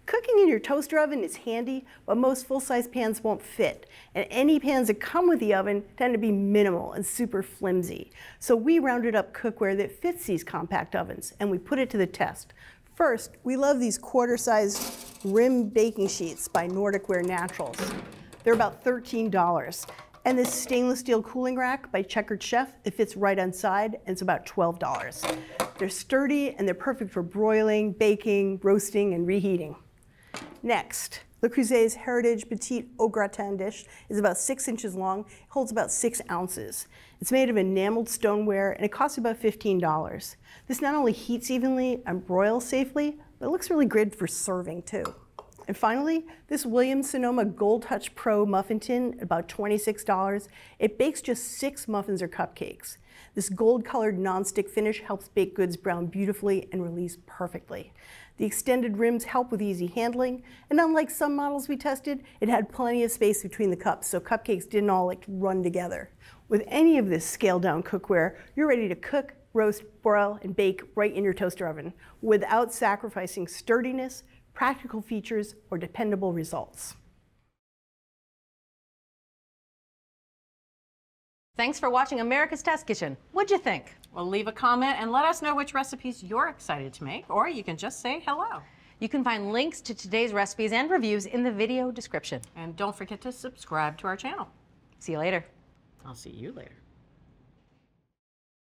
Cooking in your toaster oven is handy, but most full-size pans won't fit. And any pans that come with the oven tend to be minimal and super flimsy. So we rounded up cookware that fits these compact ovens, and we put it to the test. First, we love these quarter-size rim baking sheets by Nordic Ware Naturals. They're about $13. And this stainless steel cooling rack by Checkered Chef, it fits right on side, and it's about $12. They're sturdy and they're perfect for broiling, baking, roasting, and reheating. Next, Le Creuset's Heritage Petite Au Gratin dish is about 6 inches long, holds about 6 ounces. It's made of enameled stoneware and it costs about $15. This not only heats evenly and broils safely, but it looks really good for serving too. And finally, this Williams-Sonoma Gold Touch Pro muffin tin, about $26. It bakes just 6 muffins or cupcakes. This gold-colored nonstick finish helps baked goods brown beautifully and release perfectly. The extended rims help with easy handling, and unlike some models we tested, it had plenty of space between the cups, so cupcakes didn't all run together. With any of this scaled-down cookware, you're ready to cook, roast, broil, and bake right in your toaster oven without sacrificing sturdiness, practical features, or dependable results. Thanks for watching America's Test Kitchen. What'd you think? Well, leave a comment and let us know which recipes you're excited to make, or you can just say hello. You can find links to today's recipes and reviews in the video description. And don't forget to subscribe to our channel. See you later. I'll see you later.